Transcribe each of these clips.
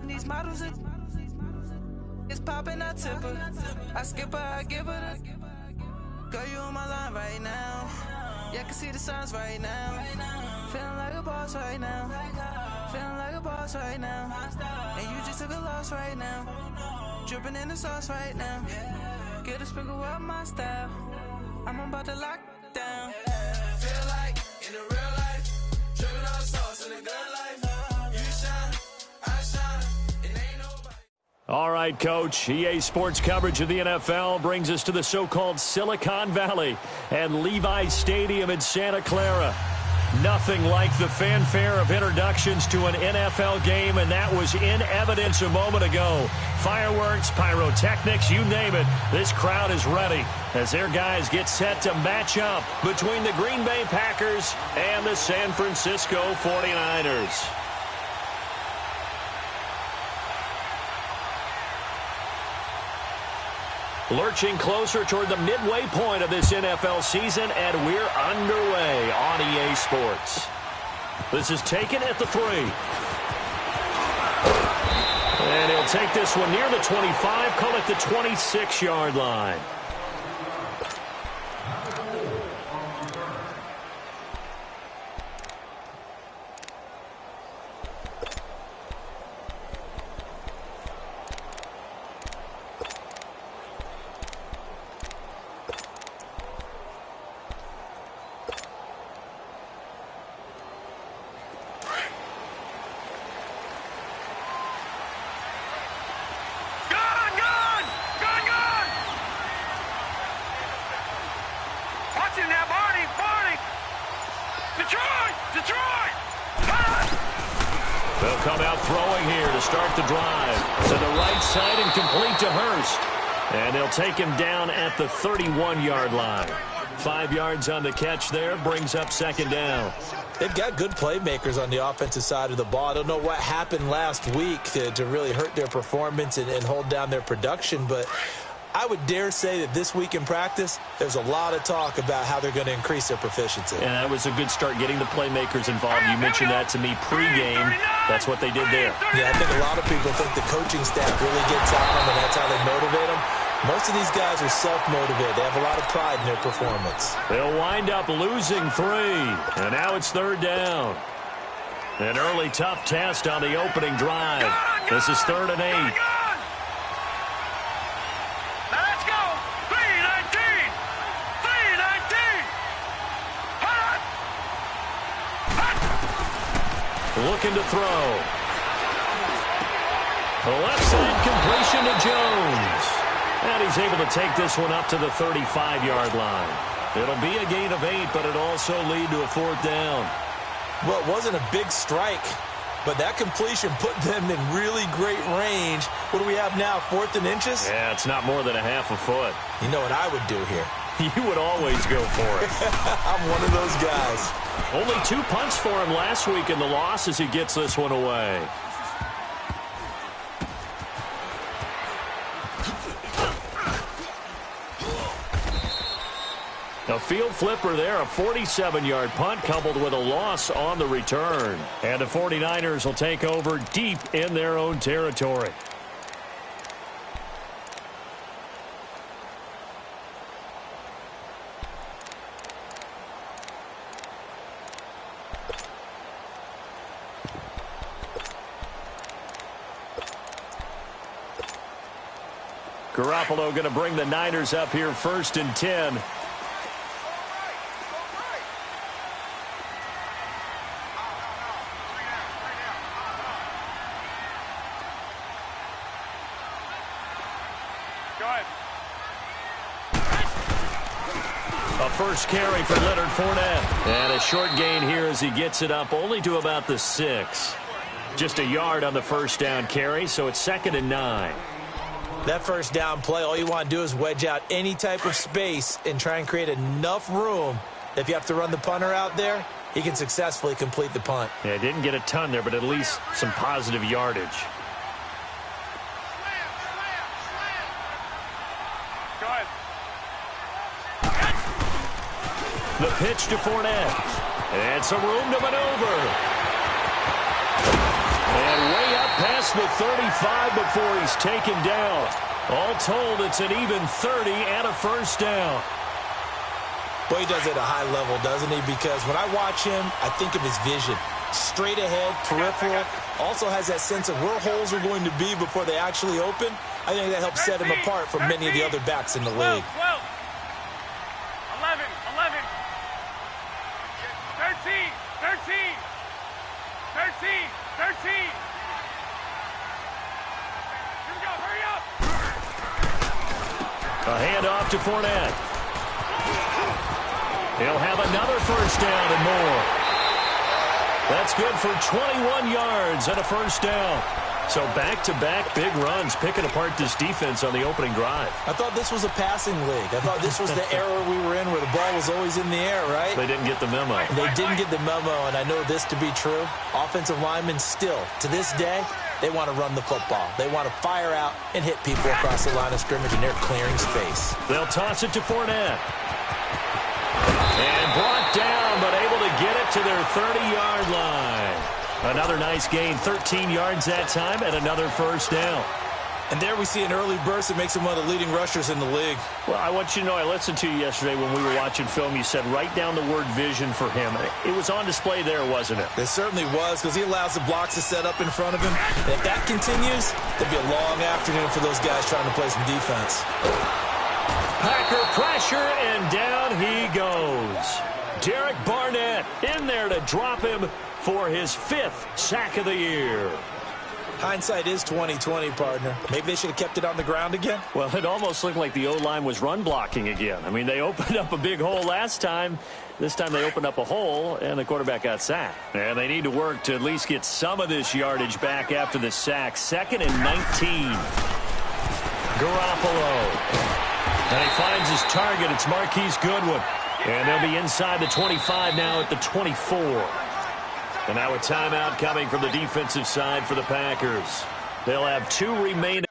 These models it's popping, I tip her. I skip her, I give her the. Girl, you on my line right now. Yeah, I can see the signs right now. Feeling like a boss right now. Feeling like a boss right now. And you just took a loss right now. Dripping in the sauce right now. Get a sprinkle up my style. I'm about to lock down. Feel like in the real life, dripping on sauce in the good life. You shine, I shine, it ain't nobody. All right, Coach. EA Sports coverage of the NFL brings us to the so-called Silicon Valley and Levi's Stadium in Santa Clara. Nothing like the fanfare of introductions to an NFL game, and that was in evidence a moment ago. Fireworks, pyrotechnics, you name it. This crowd is ready as their guys get set to match up between the Green Bay Packers and the San Francisco 49ers. Lurching closer toward the midway point of this NFL season, and we're underway on EA Sports. This is taken at the 3. And he'll take this one near the 25, call it the 26-yard line. They'll come out throwing here to start the drive. To the right side and complete to Hurst. And they'll take him down at the 31-yard line. 5 yards on the catch there, brings up second down. They've got good playmakers on the offensive side of the ball. I don't know what happened last week to really hurt their performance and hold down their production, but I would dare say that this week in practice, there's a lot of talk about how they're going to increase their proficiency. And that was a good start getting the playmakers involved. You mentioned that to me pregame. That's what they did there. Yeah, I think a lot of people think the coaching staff really gets on them, and that's how they motivate them. Most of these guys are self-motivated. They have a lot of pride in their performance. They'll wind up losing 3, and now it's third down. An early tough test on the opening drive. This is 3rd and 8. Looking to throw. The left side completion to Jones. And he's able to take this one up to the 35-yard line. It'll be a gain of 8, but it'll also lead to a 4th down. Well, it wasn't a big strike, but that completion put them in really great range. What do we have now, 4th and inches? Yeah, it's not more than a half a foot. You know what I would do here? You would always go for it. I'm one of those guys. Only 2 punts for him last week in the loss as he gets this one away. A field flipper there, a 47-yard punt coupled with a loss on the return. And the 49ers will take over deep in their own territory. Garoppolo going to bring the Niners up here 1st and 10. A first carry for Leonard Fournette. And a short gain here as he gets it up only to about the 6. Just a yard on the first down carry, so it's 2nd and 9. That first down play, all you want to do is wedge out any type of space and try and create enough room. If you have to run the punter out there, he can successfully complete the punt. Yeah, didn't get a ton there, but at least some positive yardage. Go ahead. The pitch to Fournette. And some room to maneuver. past the 35 before he's taken down. All told, it's an even 30 and a first down. Well, he does it at a high level, doesn't he? Because when I watch him, I think of his vision. Straight ahead, peripheral. Also has that sense of where holes are going to be before they actually open. I think that helps set him apart from many of the other backs in the league. 12, 11, 13, 13, 13, 13. Here we go, hurry up. A handoff to Fournette. He'll have another first down and more. That's good for 21 yards and a first down. So back-to-back big runs, picking apart this defense on the opening drive. I thought this was a passing league. I thought this was the era we were in where the ball was always in the air, right? They didn't get the memo. They didn't get the memo, and I know this to be true. Offensive linemen still, to this day, they want to run the football. They want to fire out and hit people across the line of scrimmage, and they're clearing space. They'll toss it to Fournette. And brought down, but able to get it to their 30-yard line. Another nice gain, 13 yards that time, and another first down. And there we see an early burst that makes him one of the leading rushers in the league. Well, I want you to know, I listened to you yesterday when we were watching film. You said write down the word vision for him. It was on display there, wasn't it? It certainly was, because he allows the blocks to set up in front of him. And if that continues, it'll be a long afternoon for those guys trying to play some defense. Packer pressure, and down he goes. Derek Barnett in there to drop him for his 5th sack of the year. Hindsight is 20/20, partner. Maybe they should have kept it on the ground again. Well, it almost looked like the O-line was run blocking again. I mean, they opened up a big hole last time. This time they opened up a hole, and the quarterback got sacked. And they need to work to at least get some of this yardage back after the sack. 2nd and 19. Garoppolo. And he finds his target. It's Marquise Goodwin. And they'll be inside the 25 now at the 24. And now a timeout coming from the defensive side for the Packers. They'll have 2 remaining.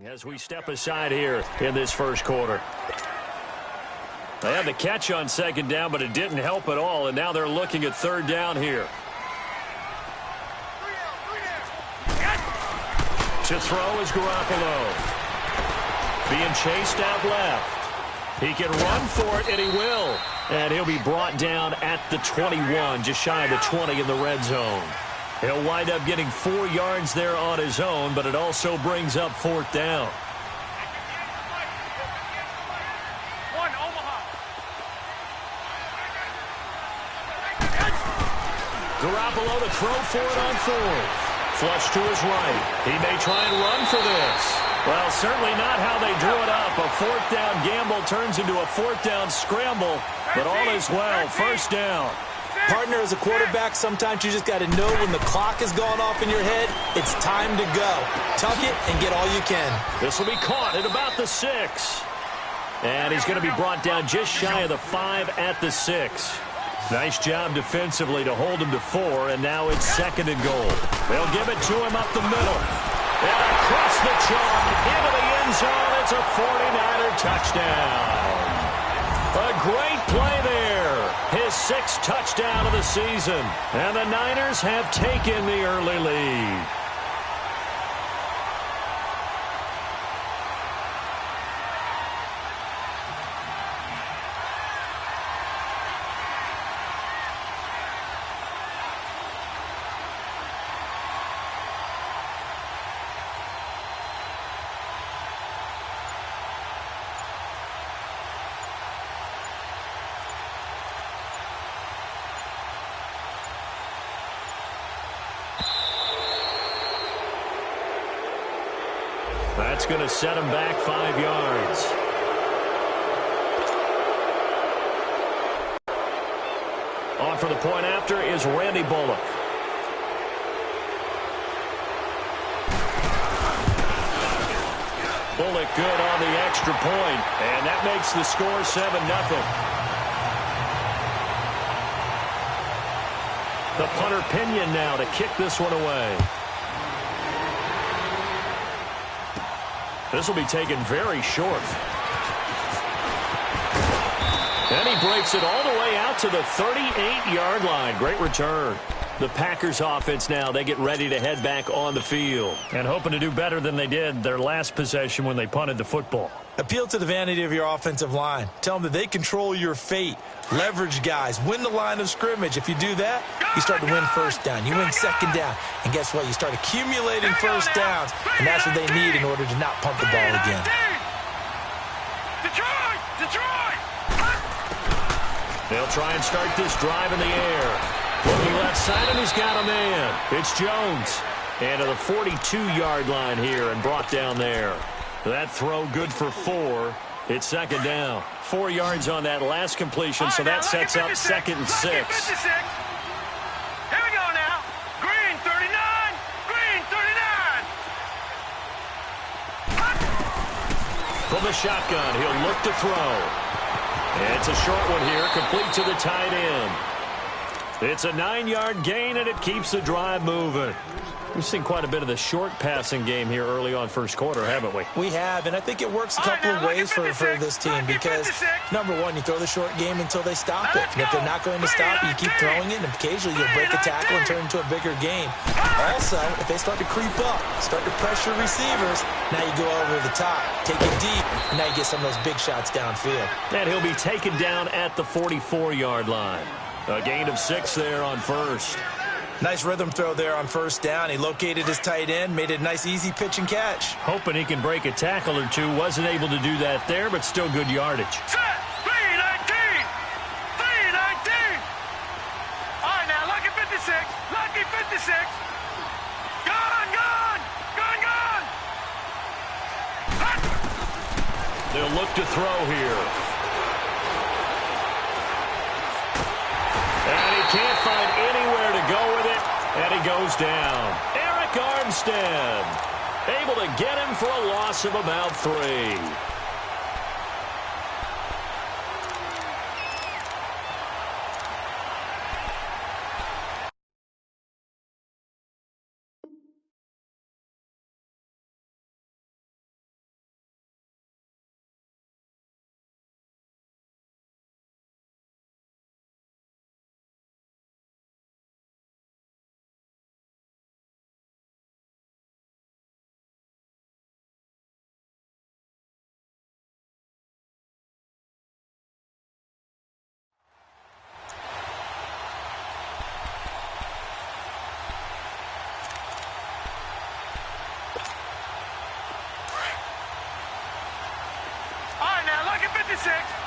As we step aside here in this first quarter. They had the catch on 2nd down, but it didn't help at all. And now they're looking at 3rd down here. To throw is Garoppolo. Being chased out left. He can run for it, and he will. And he'll be brought down at the 21, just shy of the 20 in the red zone. He'll wind up getting 4 yards there on his own, but it also brings up 4th down. Garoppolo to throw for it on 4th. Flush to his right. He may try and run for this. Well, certainly not how they drew it up. A 4th down gamble turns into a 4th down scramble, but all is well. First down. Partner, as a quarterback, sometimes you just got to know when the clock is going off in your head, it's time to go. Tuck it and get all you can. This will be caught at about the 6. And he's going to be brought down just shy of the 5 at the 6. Nice job defensively to hold him to 4, and now it's 2nd and goal. They'll give it to him up the middle. And across the chalk, into the end zone, it's a 49er touchdown. A great play there. His 6th touchdown of the season. And the Niners have taken the early lead. That's going to set him back 5 yards. On for the point after is Randy Bullock. Bullock good on the extra point, and that makes the score 7-0. The punter Pinion now to kick this one away. This will be taken very short. And he breaks it all the way out to the 38-yard line. Great return. The Packers offense now, they get ready to head back on the field. And hoping to do better than they did their last possession when they punted the football. Appeal to the vanity of your offensive line. Tell them that they control your fate. Leverage guys. Win the line of scrimmage. If you do that, you start to win first down. You win second down. And guess what? You start accumulating first downs. And that's what they need in order to not punt the ball again. Detroit! They'll try and start this drive in the air. Looking left side, and he's got a man. It's Jones. And to the 42-yard line here and brought down there. That throw good for 4. It's second down. 4 yards on that last completion, so that sets up 2nd and 6. Here we go now. Green 39. Green 39. From the shotgun, he'll look to throw. And it's a short one here, complete to the tight end. It's a 9-yard gain, and it keeps the drive moving. We've seen quite a bit of the short passing game here early on first quarter, haven't we? We have, and I think it works a couple of ways for this team because, number one, you throw the short game until they stop it. And if they're not going to stop, you keep throwing it, and occasionally you'll break a tackle and turn it into a bigger game. Also, if they start to creep up, start to pressure receivers, now you go over the top, take it deep, and now you get some of those big shots downfield. And he'll be taken down at the 44-yard line. A gain of 6 there on first. Nice rhythm throw there on first down. He located his tight end, made it a nice easy pitch and catch. Hoping he can break a tackle or two. Wasn't able to do that there, but still good yardage. Set! 319! 319! All right, now, lucky 56. Lucky 56. Gone! They'll look to throw here. And he can't find anywhere to go with it. And he goes down. Eric Armstead able to get him for a loss of about 3.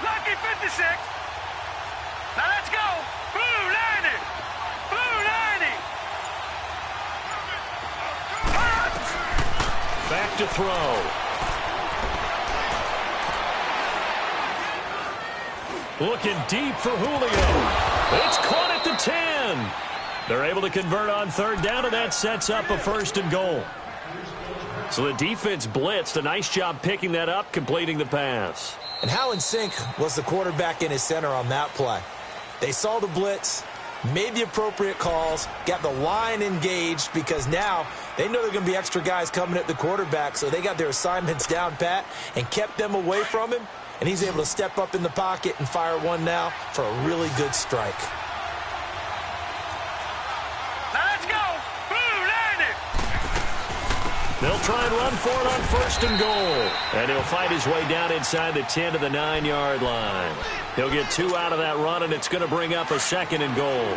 Lucky 56. Now let's go. Blue 90. Blue 90. Back to throw. Looking deep for Julio. It's caught at the 10. They're able to convert on third down, and that sets up a 1st and goal. So the defense blitzed. A nice job picking that up, completing the pass. And how in sync was the quarterback in his center on that play? They saw the blitz, made the appropriate calls, got the line engaged because now they know there are going to be extra guys coming at the quarterback, so they got their assignments down pat and kept them away from him, and he's able to step up in the pocket and fire one now for a really good strike. They'll try and run for it on 1st and goal. And he'll fight his way down inside the 10 to the 9-yard line. He'll get 2 out of that run, and it's going to bring up a 2nd and goal.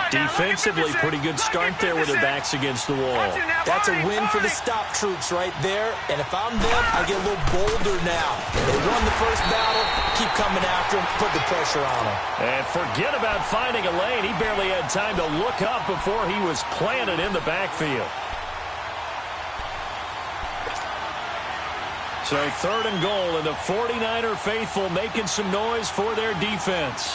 Defensively, pretty good start there with their backs against the wall. That's a win for the stop troops right there. And if I'm them, I get a little bolder now. They won the first battle, keep coming after him, put the pressure on him. And forget about finding a lane. He barely had time to look up before he was planted in the backfield. So 3rd and goal, and the 49er faithful making some noise for their defense.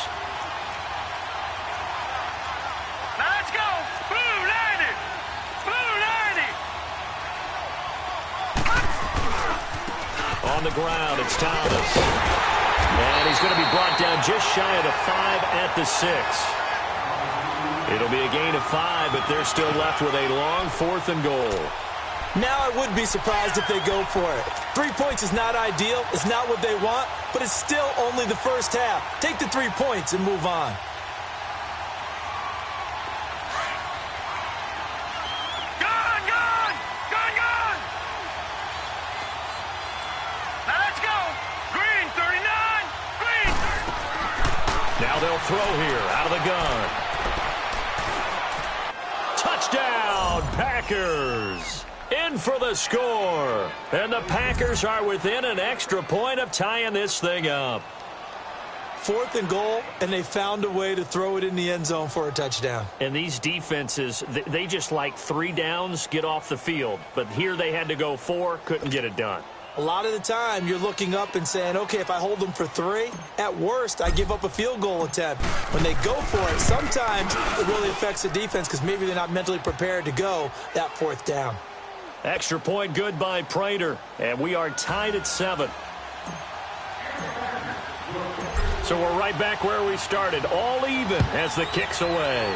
Now let's go. Blue 90. Blue 90. On the ground, it's Thomas. And he's going to be brought down just shy of the 5 at the 6. It'll be a gain of 5, but they're still left with a long 4th and goal. Now I would be surprised if they go for it. 3 points is not ideal. It's not what they want, but it's still only the first half. Take the 3 points and move on. Gone, gone! Gone, gone! Now let's go! Green, 39! Green! Now they'll throw here out of the gun. Touchdown, Packers! In for the score. And the Packers are within an extra point of tying this thing up. 4th and goal, and they found a way to throw it in the end zone for a touchdown. And these defenses, they just like 3 downs, get off the field. But here they had to go 4, couldn't get it done. A lot of the time, you're looking up and saying, okay, if I hold them for 3, at worst, I give up a field goal attempt. When they go for it, sometimes it really affects the defense because maybe they're not mentally prepared to go that 4th down. Extra point good by Prater, and we are tied at 7. So we're right back where we started, all even as the kick's away.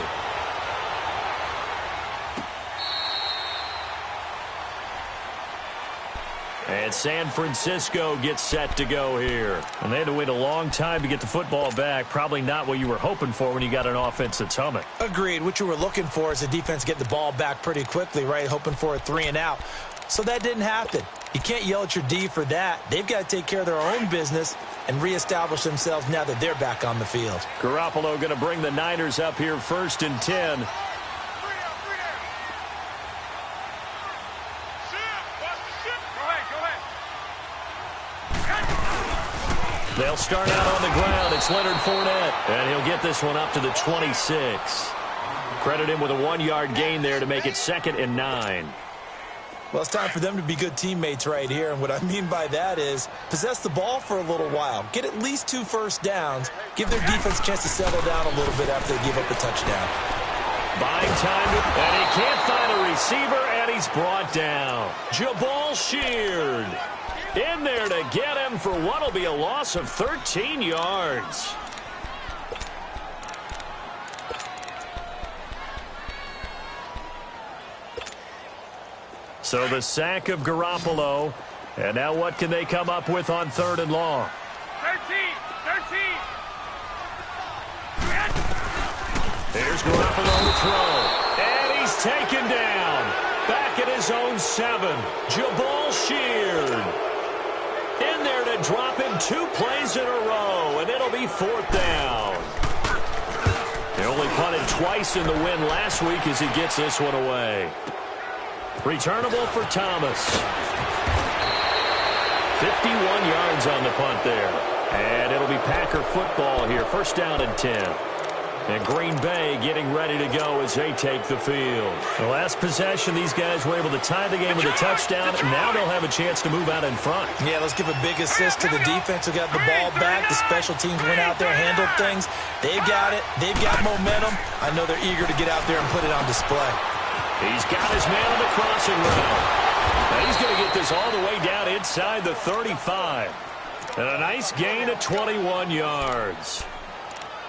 And San Francisco gets set to go here. And they had to wait a long time to get the football back. Probably not what you were hoping for when you got an offense that's humming. Agreed. What you were looking for is the defense get the ball back pretty quickly, right? Hoping for a 3 and out. So that didn't happen. You can't yell at your D for that. They've got to take care of their own business and reestablish themselves now that they're back on the field. Garoppolo going to bring the Niners up here 1st and 10. They'll start out on the ground. It's Leonard Fournette, and he'll get this one up to the 26. Credit him with a 1-yard gain there to make it 2nd and 9. Well, it's time for them to be good teammates right here, and what I mean by that is possess the ball for a little while. Get at least 2 first downs. Give their defense a chance to settle down a little bit after they give up a touchdown. Buying time, and he can't find a receiver, and he's brought down. Jabal Sheard in there to get him for what will be a loss of 13 yards. So the sack of Garoppolo. And now what can they come up with on 3rd and long? 13! Here's Garoppolo to throw. And he's taken down. Back at his own 7. Jabal Sheard. In there to drop him 2 plays in a row. And it'll be 4th down. He only punted twice in the win last week as he gets this one away. Returnable for Thomas. 51 yards on the punt there. And it'll be Packer football here. 1st down and 10. And Green Bay getting ready to go as they take the field. The last possession, these guys were able to tie the game with a touchdown. And now they'll have a chance to move out in front. Yeah, let's give a big assist to the defense who got the ball back. The special teams went out there, handled things. They've got it. They've got momentum. I know they're eager to get out there and put it on display. He's got his man on the crossing route. Now he's going to get this all the way down inside the 35. And a nice gain of 21 yards.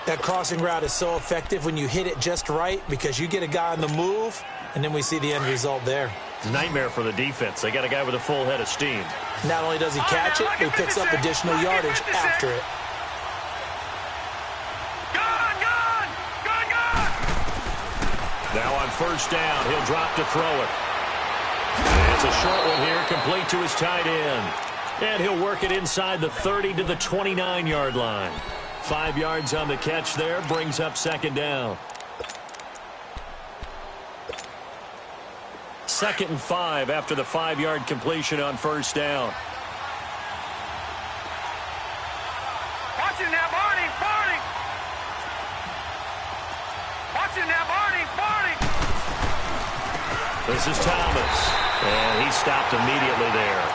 That crossing route is so effective when you hit it just right because you get a guy on the move, and then we see the end result there. Nightmare for the defense. They got a guy with a full head of steam. Not only does he catch it, he picks up additional yardage after it. Now on 1st down, he'll drop to throw it. And it's a short one here, complete to his tight end. And he'll work it inside the 30 to the 29-yard line. 5 yards on the catch there, brings up 2nd down. 2nd and 5 after the 5-yard completion on 1st down. Watch it now, Barney! Barney! Watch it now, Barney! Barney! This is Thomas. And he stopped immediately there.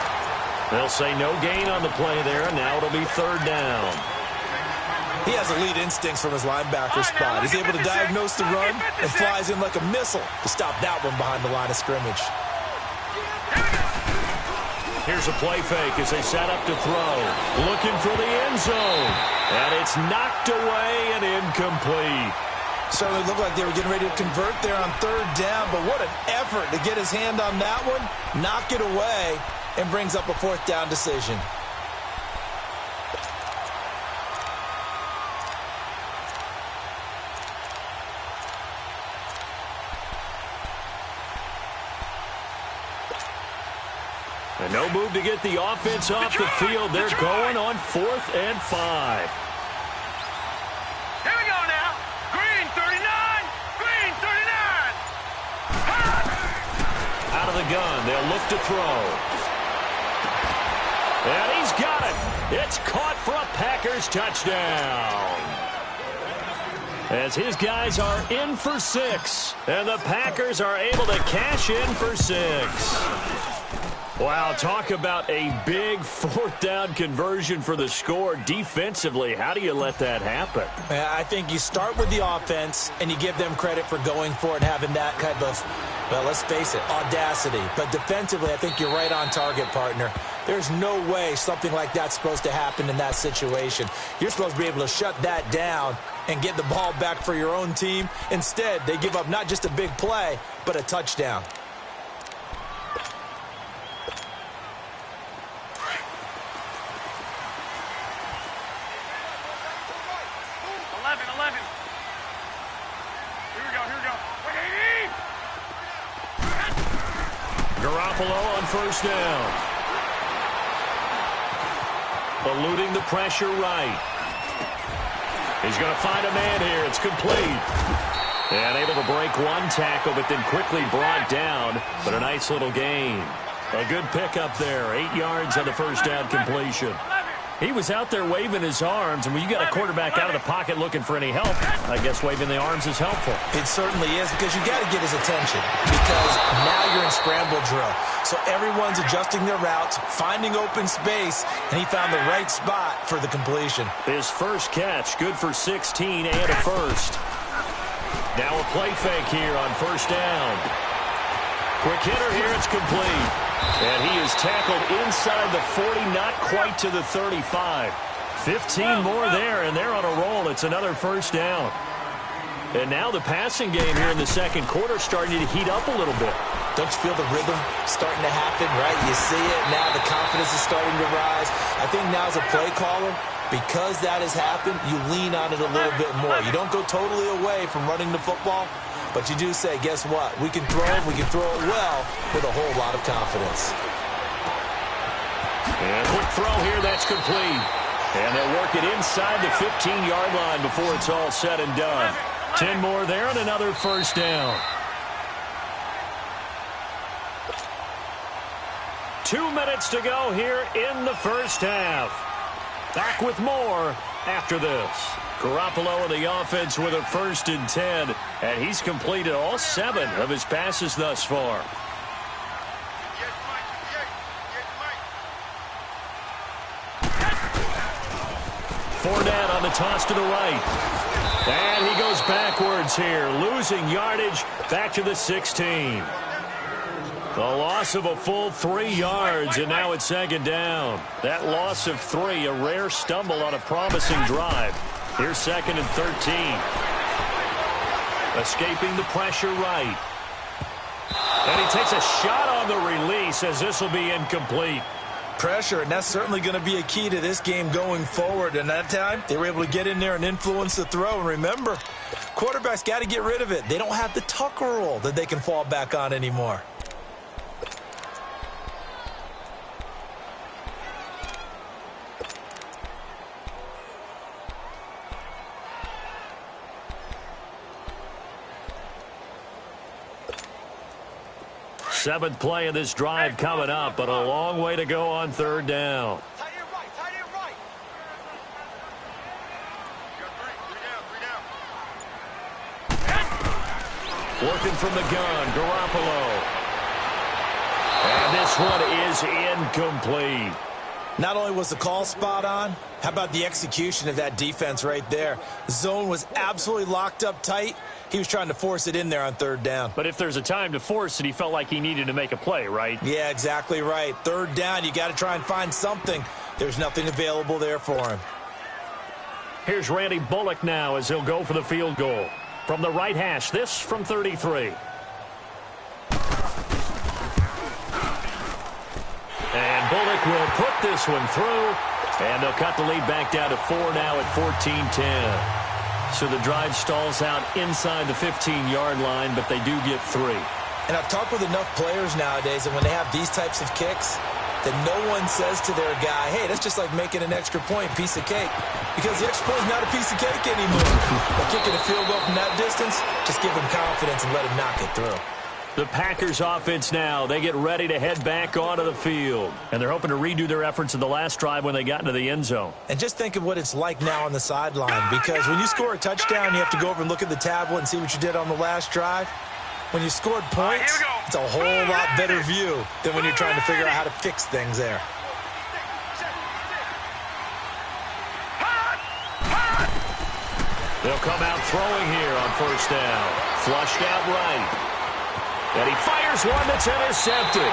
They'll say no gain on the play there. Now it'll be 3rd down. He has elite instincts from his linebacker spot. He's able to diagnose the run and flies in like a missile to stop that one behind the line of scrimmage. Here's a play fake as they set up to throw. Looking for the end zone. And it's knocked away and incomplete. Certainly looked like they were getting ready to convert there on third down, but what an effort to get his hand on that one, knock it away, and brings up a fourth down decision. And no move to get the offense off the field. They're going on 4th and 5. Here we go now. Green 39. Green 39. Out of the gun. They'll look to throw. And he's got it. It's caught for a Packers touchdown. As his guys are in for 6. And the Packers are able to cash in for 6. Wow, talk about a big 4th down conversion for the score. Defensively, how do you let that happen? I think you start with the offense, and you give them credit for going for it, having that kind of, well, let's face it, audacity. But defensively, I think you're right on target, partner. There's no way something like that's supposed to happen in that situation. You're supposed to be able to shut that down and get the ball back for your own team. Instead, they give up not just a big play, but a touchdown. 11. Here we go. Garoppolo on first down. Eluding the pressure right. He's going to find a man here. It's complete. And able to break one tackle, but then quickly brought down. But a nice little gain. A good pickup there. 8 yards on the first down completion. He was out there waving his arms, and when you got a quarterback out of the pocket looking for any help, I guess waving the arms is helpful. It certainly is, because you got to get his attention, because now you're in scramble drill. So everyone's adjusting their routes, finding open space, and he found the right spot for the completion. His first catch, good for 16 and a first. Now a play fake here on first down. Quick hitter here, it's complete. And he is tackled inside the 40, not quite to the 35. 15 more there, and they're on a roll. It's another first down. And now the passing game here in the second quarter starting to heat up a little bit. Don't you feel the rhythm starting to happen, right? You see it now. The confidence is starting to rise. I think now as a play caller, because that has happened, you lean on it a little bit more. You don't go totally away from running the football, but you do say, guess what? We can throw it well with a whole lot of confidence. And quick throw here, that's complete. And they'll work it inside the 15-yard line before it's all said and done. 10 more there and another first down. 2 minutes to go here in the first half. Back with more after this. Garoppolo in the offense with a 1st and 10, and he's completed all 7 of his passes thus far. Fournette on the toss to the right. And he goes backwards here, losing yardage back to the 16. The loss of a full 3 yards, and now it's second down. That loss of 3, a rare stumble on a promising drive. Here's 2nd and 13. Escaping the pressure right. And he takes a shot on the release as this will be incomplete. Pressure, and that's certainly going to be a key to this game going forward. And that time, they were able to get in there and influence the throw. And remember, quarterbacks got to get rid of it. They don't have the Tucker rule that they can fall back on anymore. Seventh play of this drive coming up, but a long way to go on third down. Tight end right. Working from the gun, Garoppolo. And this one is incomplete. Not only was the call spot on, how about the execution of that defense right there? The zone was absolutely locked up tight. He was trying to force it in there on third down. But if there's a time to force it, he felt like he needed to make a play, right? Yeah, exactly right. Third down, you got to try and find something. There's nothing available there for him. Here's Randy Bullock now as he'll go for the field goal. from the right hash. This from 33. And Bullock will put this one through, and they'll cut the lead back down to 4 now at 14-10. So the drive stalls out inside the 15-yard line, but they do get 3. And I've talked with enough players nowadays, and when they have these types of kicks, that no one says to their guy, hey, that's just like making an extra point, piece of cake. Because the extra point is not a piece of cake anymore. But kicking a field goal from that distance, just give him confidence and let him knock it through. The Packers offense now, they get ready to head back onto the field. And they're hoping to redo their efforts in the last drive when they got into the end zone. And just think of what it's like now on the sideline. Because when you score a touchdown, you have to go over and look at the tablet and see what you did on the last drive. When you scored points, it's a whole lot better view than when you're trying to figure out how to fix things there. They'll come out throwing here on first down. Flushed out right. And he fires one that's intercepted.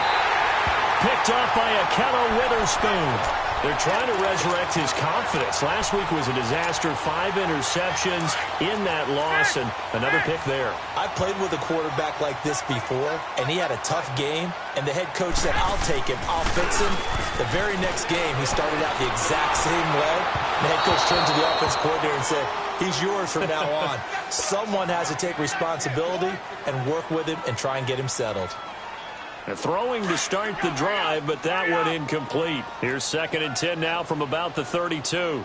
Picked up by Akello Witherspoon. They're trying to resurrect his confidence. Last week was a disaster. 5 interceptions in that loss, and another pick there. I've played with a quarterback like this before, and he had a tough game, and the head coach said, I'll take him, I'll fix him. The very next game, he started out the exact same way. The head coach turned to the offense coordinator and said, he's yours from now on. Someone has to take responsibility and work with him and try and get him settled. Throwing to start the drive, but that one incomplete. Here's 2nd and 10 now from about the 32.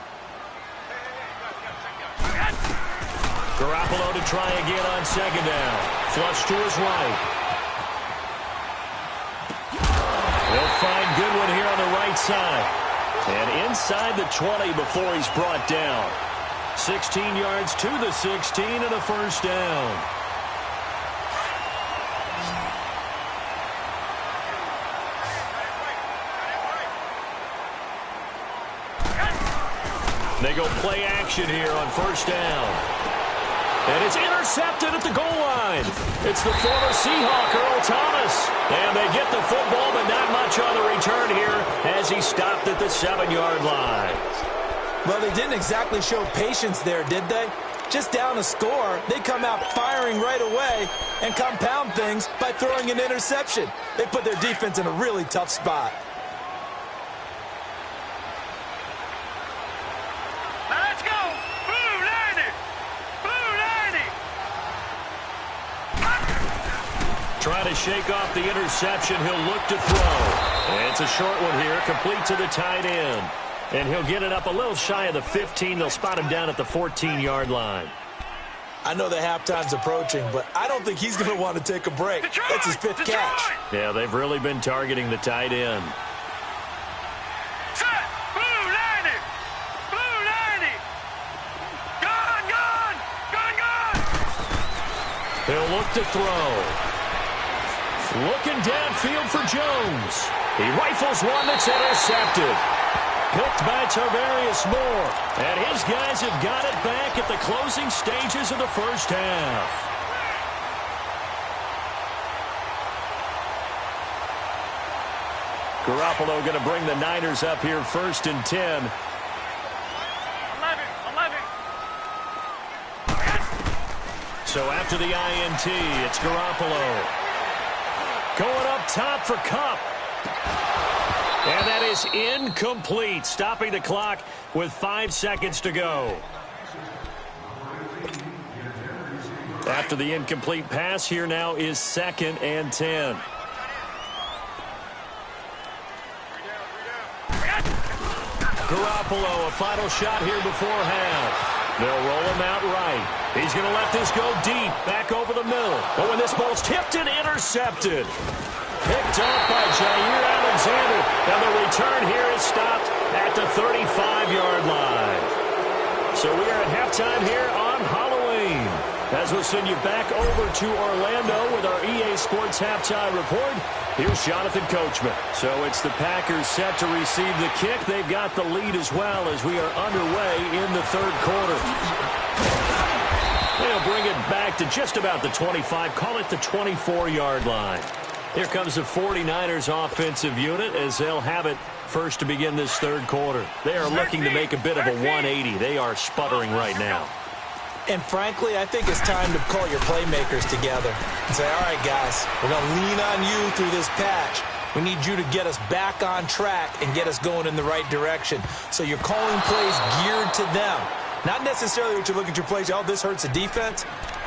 Garoppolo to try again on 2nd down. Flush to his right. He'll find Goodwin here on the right side. And inside the 20 before he's brought down. 16 yards to the 16 and a first down. They go play action here on first down. And it's intercepted at the goal line. It's the former Seahawk, Earl Thomas. And they get the football, but not much on the return here as he stopped at the 7-yard line. Well, they didn't exactly show patience there, did they? Just down a score, they come out firing right away and compound things by throwing an interception. They put their defense in a really tough spot. Trying to shake off the interception. He'll look to throw. And it's a short one here, complete to the tight end. And he'll get it up a little shy of the 15. They'll spot him down at the 14-yard line. I know the halftime's approaching, but I don't think he's going to want to take a break. That's his 5th catch. Yeah, they've really been targeting the tight end. Set! Blue 90! Blue 90! Gone, gone! Gone, gone! He'll look to throw. Looking downfield for Jones. He rifles one that's intercepted. Picked by Tarvarius Moore. And his guys have got it back at the closing stages of the first half. Garoppolo going to bring the Niners up here 1st and 10. 11. So after the INT, it's Garoppolo. Going up top for Kupp. And that is incomplete, stopping the clock with 5 seconds to go. After the incomplete pass, here now is 2nd and 10. Garoppolo, a final shot here before half. They'll roll him out right. He's going to let this go deep, back over the middle. But when this ball's tipped and intercepted. Picked up by Jair Alexander. And the return here is stopped at the 35-yard line. So we are at halftime here on Halloween. As we'll send you back over to Orlando with our EA Sports Halftime Report. Here's Jonathan Coachman. So it's the Packers set to receive the kick. They've got the lead as well as we are underway in the 3rd quarter. They'll bring it back to just about the 25, call it the 24-yard line. Here comes the 49ers offensive unit as they'll have it first to begin this 3rd quarter. They are looking to make a bit of a 180. They are sputtering right now. And frankly, I think it's time to call your playmakers together and say, all right, guys, we're going to lean on you through this patch. We need you to get us back on track and get us going in the right direction. So you're calling plays geared to them. Not necessarily what you look at your plays, oh, this hurts the defense.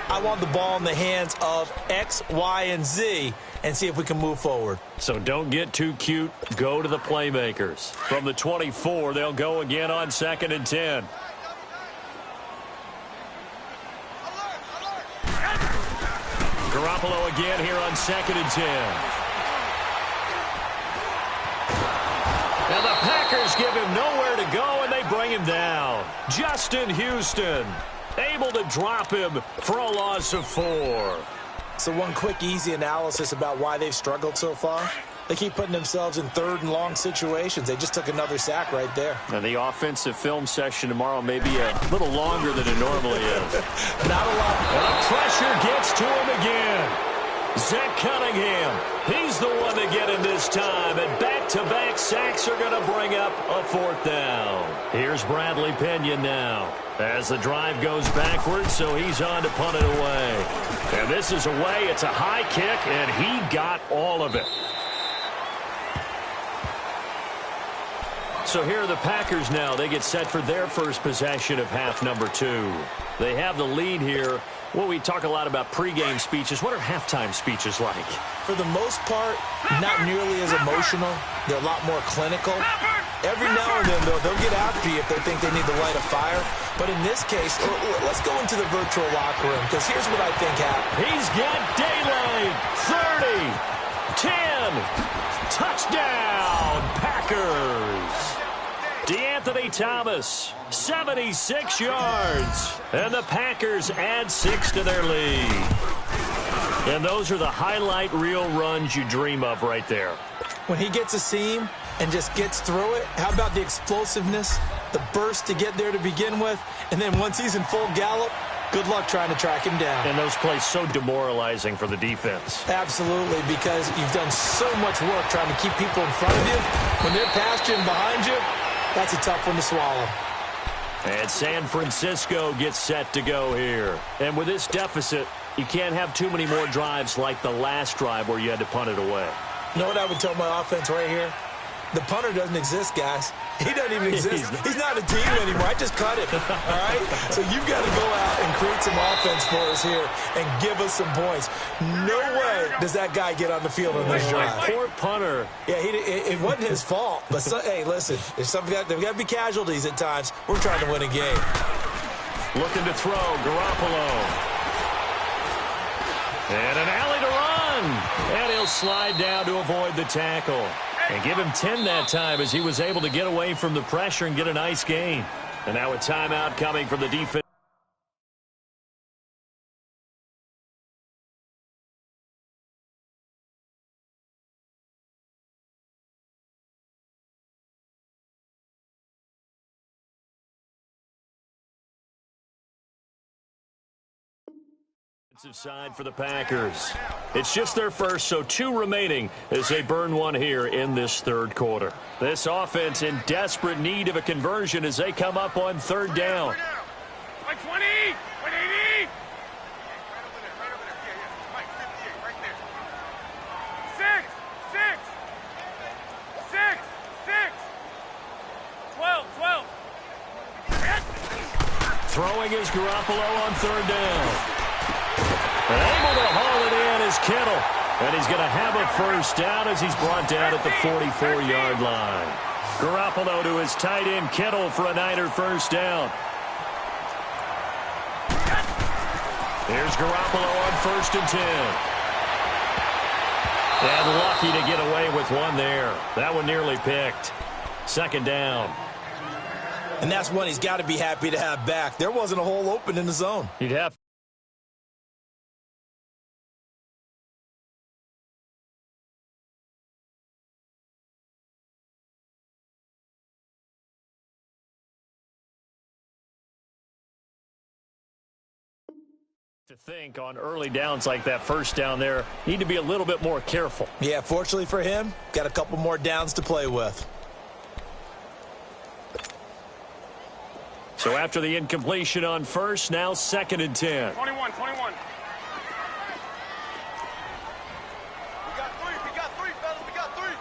I want the ball in the hands of X, Y, and Z and see if we can move forward. So don't get too cute. Go to the playmakers. From the 24, they'll go again on 2nd and 10. Garoppolo again here on 2nd and 10. And the Packers give him nowhere to go, and they bring him down. Justin Houston able to drop him for a loss of 4. So one quick, easy analysis about why they've struggled so far. They keep putting themselves in 3rd and long situations. They just took another sack right there. And the offensive film session tomorrow may be a little longer than it normally is. Not a lot. And the pressure gets to him again. Zach Cunningham, he's the one to get him this time. And back-to-back sacks are going to bring up a 4th down. Here's Bradley Pinion now. As the drive goes backwards, so he's on to punt it away. And this is away. It's a high kick, and he got all of it. So here are the Packers now. They get set for their first possession of half number 2. They have the lead here. Well, we talk a lot about pregame speeches. What are halftime speeches like? For the most part, not nearly as emotional. They're a lot more clinical. Every now and then, though, they'll get after you if they think they need to light a fire. But in this case, let's go into the virtual locker room, because here's what I think happened. He's got daylight. 30, 10, touchdown, Packers. DeAnthony Thomas, 76 yards. And the Packers add 6 to their lead. And those are the highlight reel runs you dream of right there. When he gets a seam and just gets through it, how about the explosiveness, the burst to get there to begin with, and then once he's in full gallop, good luck trying to track him down. And those plays so demoralizing for the defense. Absolutely, because you've done so much work trying to keep people in front of you. When they're past you and behind you, that's a tough one to swallow. And San Francisco gets set to go here. And with this deficit, you can't have too many more drives like the last drive where you had to punt it away. You know what I would tell my offense right here? The punter doesn't exist, guys. He doesn't even exist. He's not a team anymore. I just cut it, all right? So you've got to go out and create some offense for us here and give us some points. No way does that guy get on the field on this drive. Poor punter. Yeah, it wasn't his fault. But, hey, listen, there's got to be casualties at times. We're trying to win a game. Looking to throw, Garoppolo. And an alley to run. And he'll slide down to avoid the tackle. And give him 10 that time as he was able to get away from the pressure and get a nice gain. And now a timeout coming from the defense. Side for the Packers. It's just their first, so 2 remaining as they burn one here in this 3rd quarter. This offense in desperate need of a conversion as they come up on 3rd down. 120, 180. Right over there. Yeah. Mike, 58, right there. 6. 12. Throwing is Garoppolo on 3rd down. And able to haul it in is Kittle. And he's going to have a first down as he's brought down at the 44-yard line. Garoppolo to his tight end Kittle for a Niner first down. Here's Garoppolo on 1st and 10. And lucky to get away with one there. That one nearly picked. 2nd down. And that's one he's got to be happy to have back. There wasn't a hole open in the zone. He'd have to think on early downs like that first down there, need to be a little bit more careful. Yeah, fortunately for him, got a couple more downs to play with. So after the incompletion on first, now 2nd and 10. 21. We got three, fellas. We got three.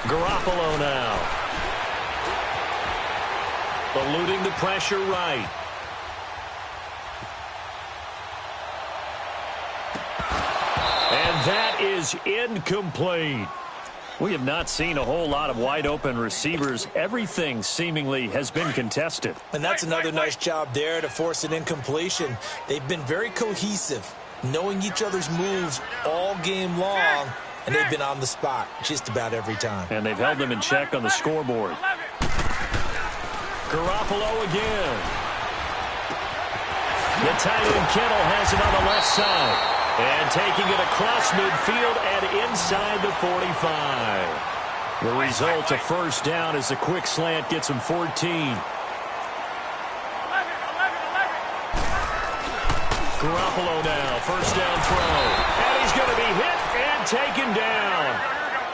Garoppolo now. Eluding the pressure right. And that is incomplete. We have not seen a whole lot of wide-open receivers. Everything seemingly has been contested. And that's another nice job there to force an incompletion. They've been very cohesive, knowing each other's moves all game long, and they've been on the spot just about every time. And they've held them in check on the scoreboard. Garoppolo again. The tight end Kittle has it on the left side. And taking it across midfield and inside the 45. The result, a first down as the quick slant gets him 14. Garoppolo now, first down throw. And he's going to be hit and taken down.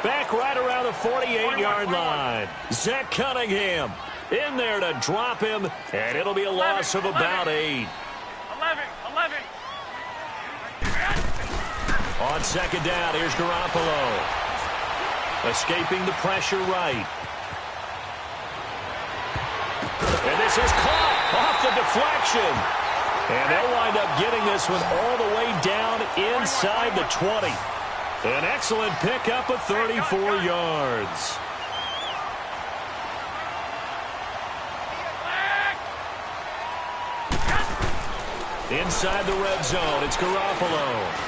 Back right around the 48-yard line. Zach Cunningham in there to drop him, and it'll be a loss of about 8. 11. On second down, here's Garoppolo. Escaping the pressure right. And this is caught off the deflection. And they'll wind up getting this one all the way down inside the 20. An excellent pickup of 34 yards. Inside the red zone, it's Garoppolo.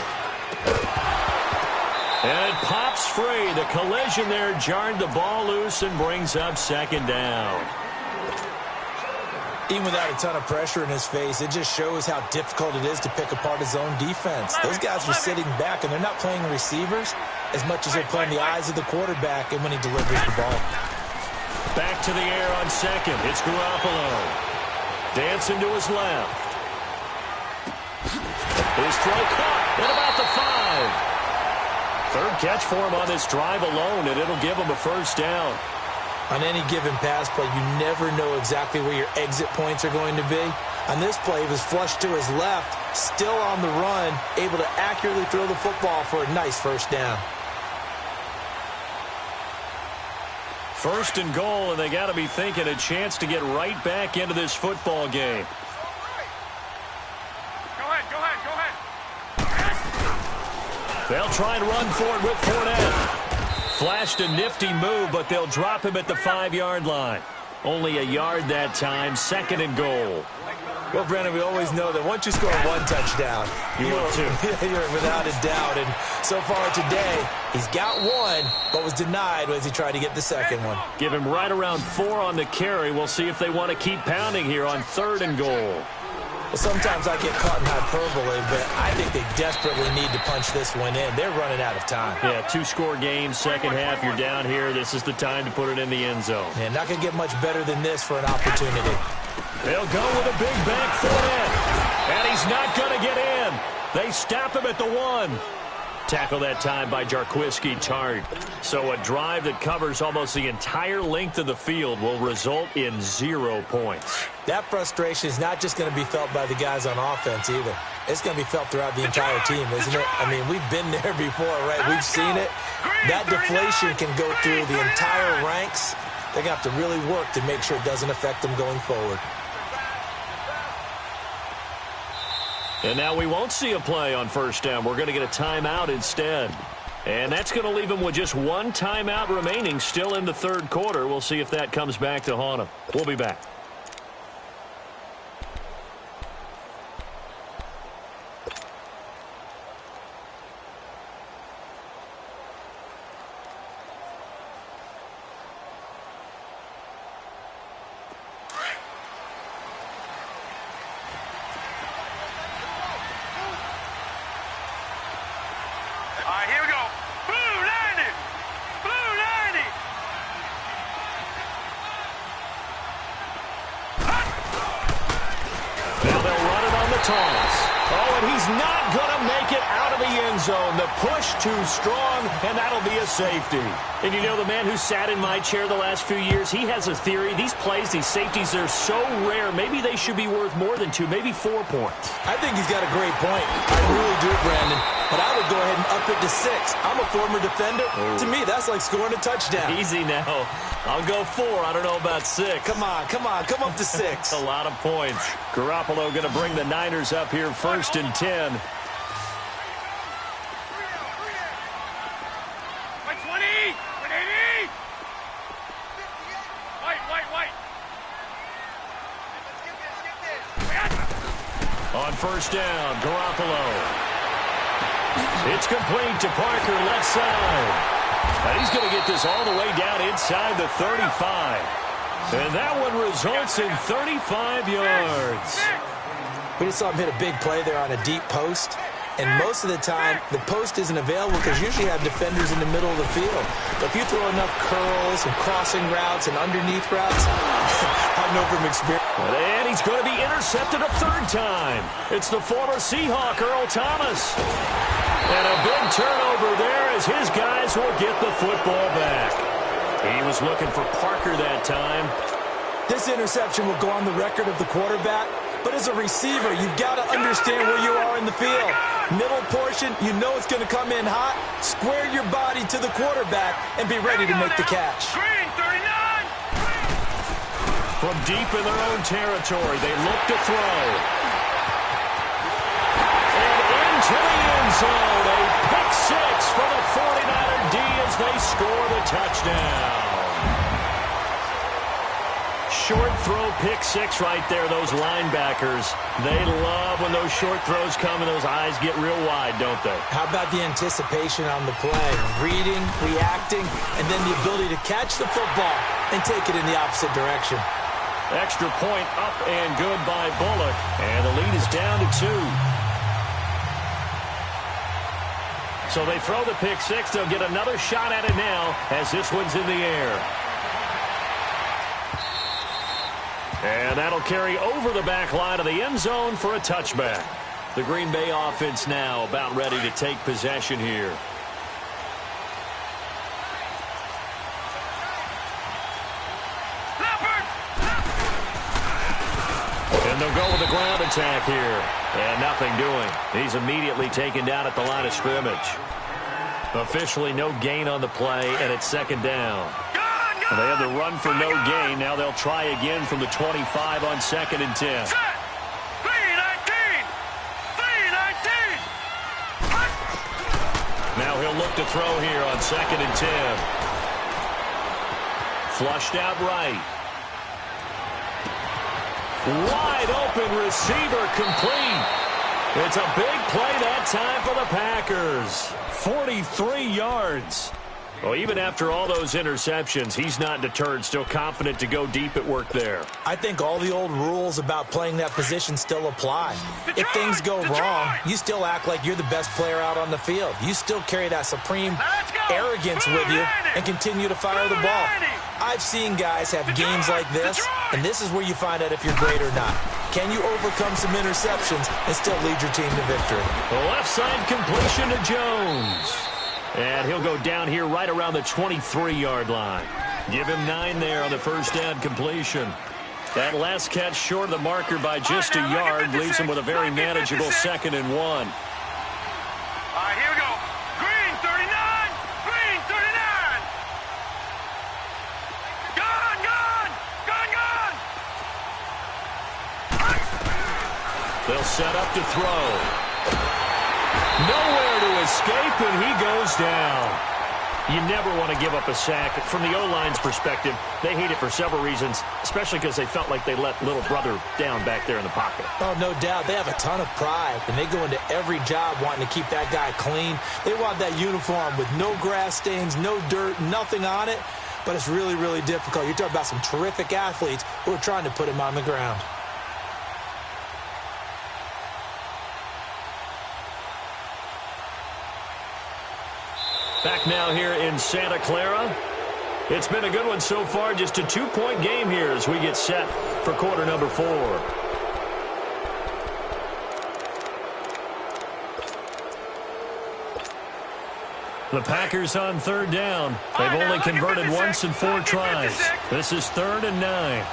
And it pops free. The collision there jarred the ball loose and brings up second down. Even without a ton of pressure in his face, it just shows how difficult it is to pick apart his own defense. Those guys are sitting back, and they're not playing receivers as much as they're playing the eyes of the quarterback and when he delivers the ball. Back to the air on second. It's Garoppolo. Dancing to his left. His throw caught at about the 5. Third catch for him on this drive alone, and it'll give him a first down. On any given pass play, you never know exactly where your exit points are going to be. On this play, he was flushed to his left, still on the run, able to accurately throw the football for a nice first down. First and goal, and they got to be thinking a chance to get right back into this football game. Go ahead. They'll try and run for it with Fournette. Flashed a nifty move, but they'll drop him at the 5-yard line. Only a yard that time, second and goal. Well, Brandon, we always know that once you score one touchdown, you're without a doubt. And so far today, he's got one, but was denied as he tried to get the second one. Give him right around 4 on the carry. We'll see if they want to keep pounding here on third and goal. Well, sometimes I get caught in hyperbole, but I think they desperately need to punch this one in. They're running out of time. Yeah, 2-score game, second half. You're down here. This is the time to put it in the end zone. Yeah, not going to get much better than this for an opportunity. They'll go with a big back Fournette. And he's not going to get in. They stop him at the 1. Tackle that time by Jarquiski Tart. So a drive that covers almost the entire length of the field will result in 0 points. That frustration is not just going to be felt by the guys on offense either. It's going to be felt throughout the entire team, isn't it? I mean, we've been there before, right? We've seen it. That deflation can go through the entire ranks. They're going to have to really work to make sure it doesn't affect them going forward. And now we won't see a play on first down. We're going to get a timeout instead. And that's going to leave them with just one timeout remaining still in the third quarter. We'll see if that comes back to haunt them. We'll be back. end zone. The push too strong, and that'll be a safety. And you know, the man who sat in my chair the last few years, he has a theory. These plays, these safeties, they're so rare. Maybe they should be worth more than 2, maybe 4 points. I think he's got a great point. I really do, Brandon. But I would go ahead and up it to 6. I'm a former defender. Oh. To me, that's like scoring a touchdown. Easy now. I'll go 4. I don't know about 6. Come on. Come up to 6. A lot of points. Garoppolo going to bring the Niners up here 1st and 10. On 1st down, Garoppolo. It's complete to Parker, left side. And he's going to get this all the way down inside the 35. And that one results in 35 yards. We just saw him hit a big play there on a deep post. And most of the time, the post isn't available because you usually have defenders in the middle of the field. But if you throw enough curls and crossing routes and underneath routes, I know from experience. And he's going to be intercepted a 3rd time. It's the former Seahawk, Earl Thomas. And a big turnover there as his guys will get the football back. He was looking for Parker that time. This interception will go on the record of the quarterback. But as a receiver, you've got to understand where you are in the field. Middle portion, you know it's going to come in hot. Square your body to the quarterback and be ready to make the catch. From deep in their own territory, they look to throw. And into the end zone, a pick 6 for the 49er D as they score the touchdown. Short throw, pick 6 right there, those linebackers. They love when those short throws come and those eyes get real wide, don't they? How about the anticipation on the play? Reading, reacting, and then the ability to catch the football and take it in the opposite direction. Extra point up and good by Bullock. And the lead is down to 2. So they throw the pick 6. They'll get another shot at it now as this one's in the air. And that'll carry over the back line of the end zone for a touchback. The Green Bay offense now about ready to take possession here. And they'll go with the ground attack here. And nothing doing. He's immediately taken down at the line of scrimmage. Officially no gain on the play, and it's 2nd down. They had the run for no gain. Now they'll try again from the 25 on 2nd and 10. Now he'll look to throw here on 2nd and 10. Flushed out right. Wide open receiver complete. It's a big play that time for the Packers. 43 yards. Well, even after all those interceptions, he's not deterred, still confident to go deep at work there. I think all the old rules about playing that position still apply. If things go wrong, you still act like you're the best player out on the field. You still carry that supreme arrogance with you and continue to fire the ball. I've seen guys have games like this, and this is where you find out if you're great or not. Can you overcome some interceptions and still lead your team to victory? The left side completion to Jones. And he'll go down here right around the 23-yard line. Give him 9 there on the 1st down completion. That last catch short of the marker by just a yard leaves him with a very manageable 2nd and 1. All right, here we go. Green 39. Green 39. Gone, gone. Gone, gone. They'll set up to throw. Nowhere to escape, and he goes down. You never want to give up a sack. From the O-line's perspective, they hate it for several reasons, especially because they felt like they let little brother down back there in the pocket. Oh, no doubt. They have a ton of pride, and they go into every job wanting to keep that guy clean. They want that uniform with no grass stains, no dirt, nothing on it, but it's really, really difficult. You're talking about some terrific athletes who are trying to put him on the ground. Back now here in Santa Clara. It's been a good one so far. Just a 2-point game here as we get set for quarter number 4. The Packers on third down. They've only converted once in 4 tries. This is 3rd and 9.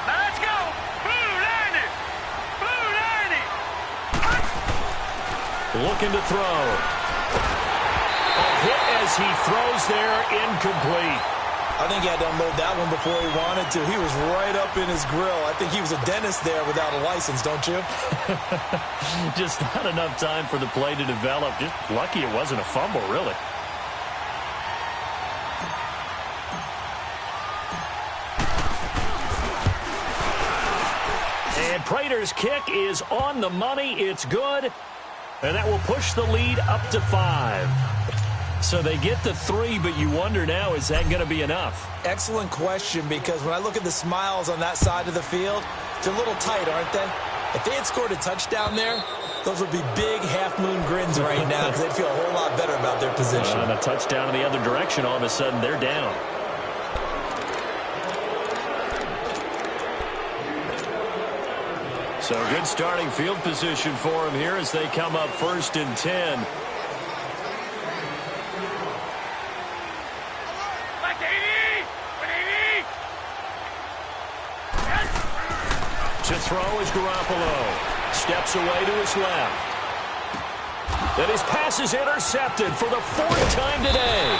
Let's go. Blue line it. Blue line it. Looking to throw. A hit as he throws there, incomplete. I think he had to unload that one before he wanted to. He was right up in his grill. I think he was a dentist there without a license, don't you? Just not enough time for the play to develop. Just lucky it wasn't a fumble, really. And Prater's kick is on the money. It's good. And that will push the lead up to 5. So they get the 3, but you wonder now, is that going to be enough? Excellent question, because when I look at the smiles on that side of the field, they're a little tight, aren't they? If they had scored a touchdown there, those would be big half-moon grins right now because they'd feel a whole lot better about their position. And a touchdown in the other direction, all of a sudden they're down. So good starting field position for him here as they come up 1st and 10. To throw is Garoppolo. Steps away to his left. And his pass is intercepted for the 4th time today.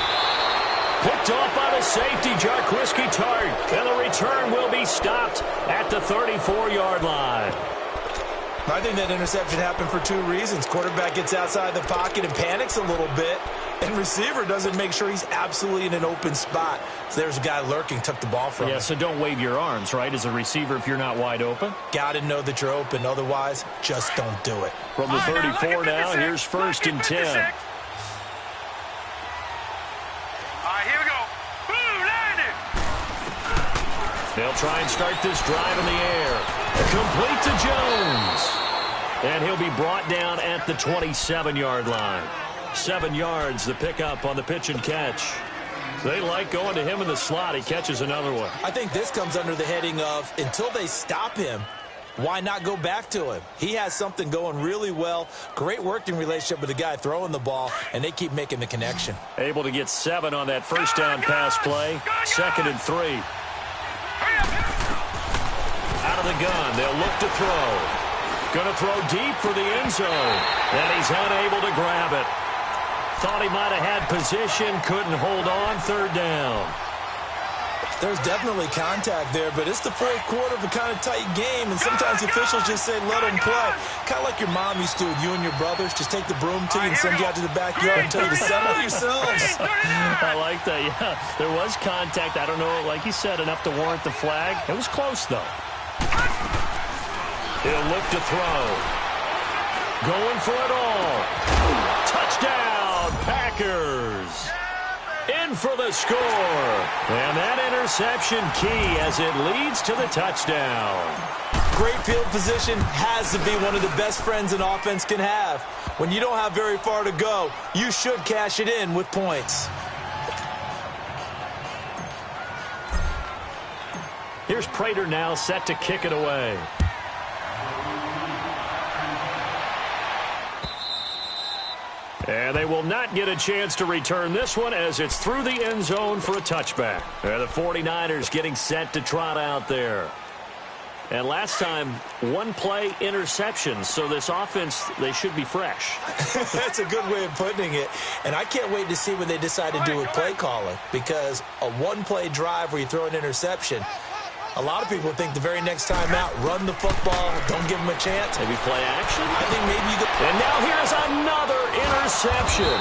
Picked off by the safety, Jarquiski Tart. And the return will be stopped at the 34-yard line. I think that interception happened for 2 reasons. Quarterback gets outside the pocket and panics a little bit. And receiver doesn't make sure he's absolutely in an open spot. So there's a guy lurking, took the ball from him. Yeah, so don't wave your arms, right, as a receiver if you're not wide open. Got to know that you're open. Otherwise, just don't do it. From the 34 now, here's 1st and 10. All right, here we go. Blue line it. They'll try and start this drive in the air. Complete to Jones. And he'll be brought down at the 27-yard line. 7 yards, the pickup on the pitch and catch. They like going to him in the slot. He catches another one. I think this comes under the heading of, until they stop him, why not go back to him? He has something going really well. Great working relationship with the guy throwing the ball, and they keep making the connection. Able to get 7 on that first down pass play. 2nd and 3. Out of the gun, they'll look to throw. Going to throw deep for the end zone, and he's unable to grab it. Thought he might have had position, couldn't hold on. 3rd down. There's definitely contact there, but it's the 4th quarter of a kind of tight game, and sometimes officials just say, let them play. Kind of like your mom used to with you and your brothers. Just take the broom to you and send you out to the backyard and tell you to settle yourselves. I like that, yeah. There was contact. I don't know, like you said, enough to warrant the flag. It was close, though. He'll look to throw. Going for it all. Touchdown, Packers. In for the score. And that interception key as it leads to the touchdown. Great field position has to be one of the best friends an offense can have. When you don't have very far to go, you should cash it in with points. Here's Prater now set to kick it away. And they will not get a chance to return this one as it's through the end zone for a touchback. And the 49ers getting set to trot out there. And last time, 1 play interception. So this offense, they should be fresh. That's a good way of putting it. And I can't wait to see what they decide to do with play calling. Because a 1-play drive where you throw an interception, a lot of people think the very next time out, run the football, don't give them a chance. Maybe play action? I think maybe you could. And now here's another interception.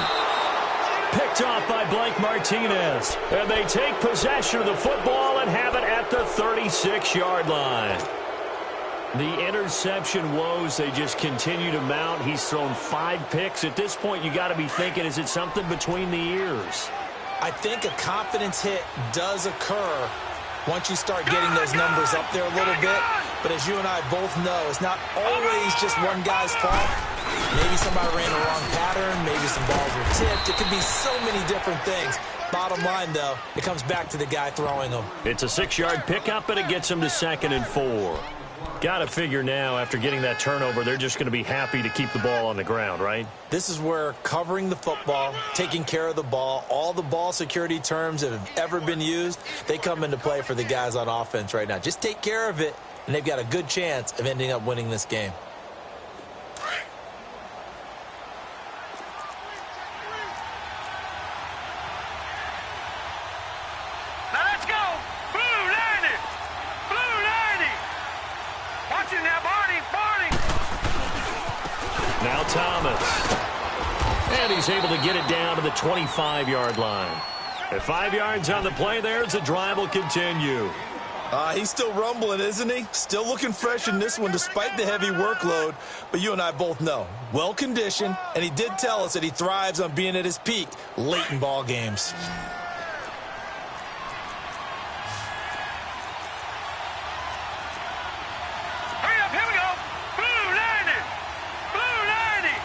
Picked off by Blake Martinez. And they take possession of the football and have it at the 36-yard line. The interception woes, they just continue to mount. He's thrown 5 picks. At this point, you got to be thinking, is it something between the ears? I think a confidence hit does occur once you start getting those numbers up there a little bit. But as you and I both know, it's not always just one guy's fault. Maybe somebody ran the wrong pattern. Maybe some balls were tipped. It could be so many different things. Bottom line, though, it comes back to the guy throwing them. It's a 6-yard pickup, and it gets him to 2nd and 4. Got to figure now, after getting that turnover, they're just going to be happy to keep the ball on the ground, right? This is where covering the football, taking care of the ball, all the ball security terms that have ever been used, they come into play for the guys on offense right now. Just take care of it, and they've got a good chance of ending up winning this game. Now let's go. Blue 90. Blue 90. Watching that Barney. Now Thomas. And he's able to get it down to the 25-yard line. At 5 yards on the play there, the drive will continue. He's still rumbling, isn't he? Still looking fresh in this one despite the heavy workload. But you and I both know, well-conditioned, and he did tell us that he thrives on being at his peak late in ball games. Hurry up, here we go. Blue 90. Blue 90.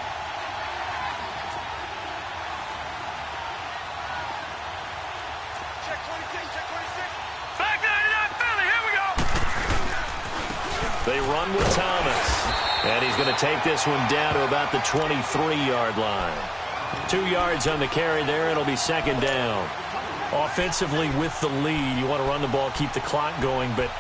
Check 26, check 26. Back 99, Philly, here we go. They run with Thomas. And he's going to take this one down to about the 23-yard line. 2 yards on the carry there. It'll be second down. Offensively with the lead, you want to run the ball, keep the clock going, but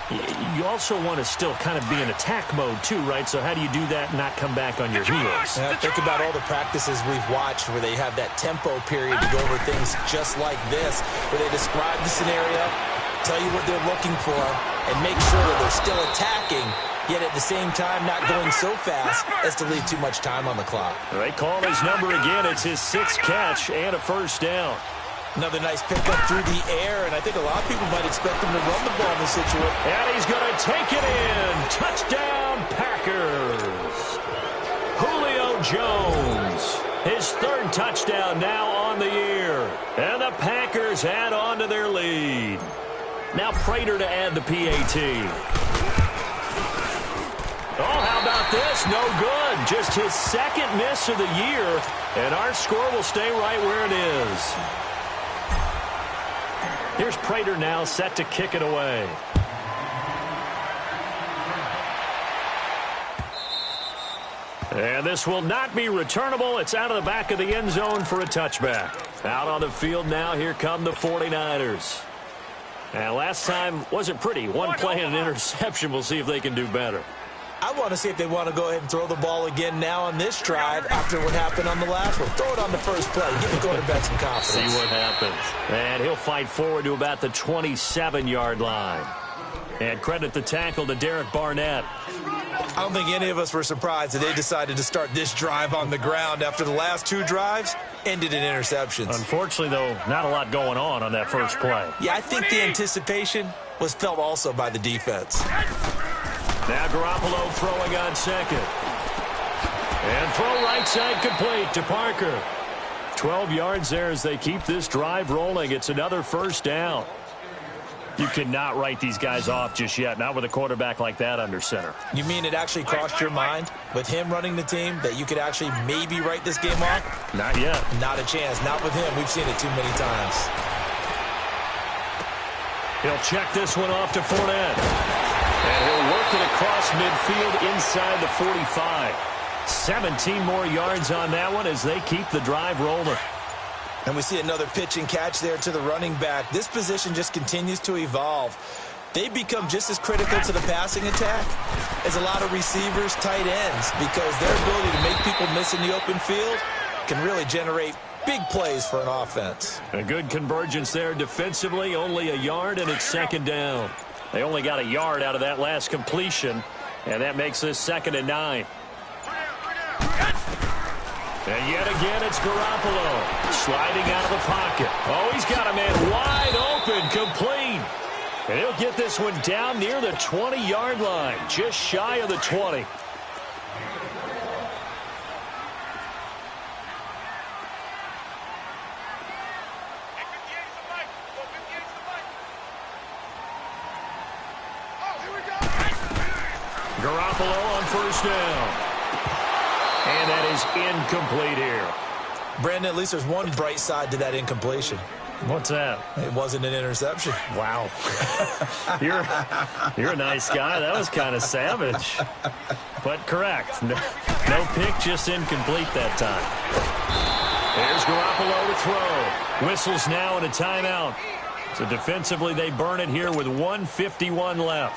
you also want to still kind of be in attack mode too, right? So how do you do that and not come back on your heels? Think about all the practices we've watched where they have that tempo period to go over things just like this, where they describe the scenario, tell you what they're looking for, and make sure that they're still attacking, yet at the same time not going so fast as to leave too much time on the clock. They call his number again. It's his 6th catch and a first down. Another nice pickup through the air, and I think a lot of people might expect him to run the ball in this situation. And he's going to take it in. Touchdown, Packers. Julio Jones, his 3rd touchdown now on the year. And the Packers add on to their lead. Now Prater to add the PAT. Oh, how about this? No good. Just his 2nd miss of the year, and our score will stay right where it is. Here's Prater now set to kick it away. And this will not be returnable. It's out of the back of the end zone for a touchback. Out on the field now, here come the 49ers. And last time wasn't pretty. One play and an interception. We'll see if they can do better. I want to see if they want to go ahead and throw the ball again now on this drive after what happened on the last one. Throw it on the first play. Give the quarterback some confidence. See what happens. And he'll fight forward to about the 27-yard line. And credit the tackle to Derek Barnett. I don't think any of us were surprised that they decided to start this drive on the ground after the last 2 drives ended in interceptions. Unfortunately, though, not a lot going on that first play. Yeah, I think the anticipation was felt also by the defense. Now Garoppolo throwing on 2nd. And throw right side complete to Parker. 12 yards there as they keep this drive rolling. It's another first down. You cannot write these guys off just yet, not with a quarterback like that under center. You mean it actually crossed your mind with him running the team that you could actually maybe write this game off? Not yet. Not a chance. Not with him. We've seen it too many times. He'll check this one off to Fournette. And he'll work it across midfield inside the 45. 17 more yards on that one as they keep the drive rolling. And we see another pitch and catch there to the running back. This position just continues to evolve. They've become just as critical to the passing attack as a lot of receivers, tight ends, because their ability to make people miss in the open field can really generate big plays for an offense. A good convergence there defensively, only a yard, and it's second down. They only got a yard out of that last completion, and that makes this 2nd and 9. And yet again, it's Garoppolo sliding out of the pocket. Oh, he's got a man wide open, complete. And he'll get this one down near the 20-yard line, just shy of the 20. Garoppolo on first down. And that is incomplete here. Brandon, at least there's one bright side to that incompletion. What's that? It wasn't an interception. Wow. You're a nice guy. That was kind of savage. But correct. No pick, just incomplete that time. There's Garoppolo to throw. Whistles now and a timeout. So defensively, they burn it here with 1:51 left.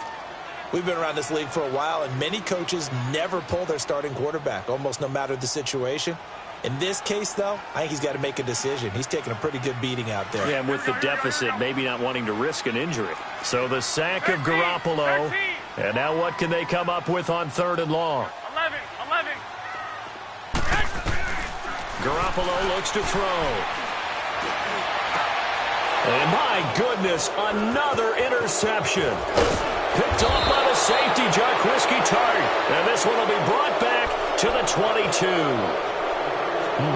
We've been around this league for a while, and many coaches never pull their starting quarterback, almost no matter the situation. In this case, though, I think he's got to make a decision. He's taking a pretty good beating out there. Yeah, and with the deficit, maybe not wanting to risk an injury. So the sack of Garoppolo. And now what can they come up with on 3rd and long? 11. Garoppolo looks to throw. And my goodness, another interception. Picked off by the safety, Jarquiski Tart. And this one will be brought back to the 22.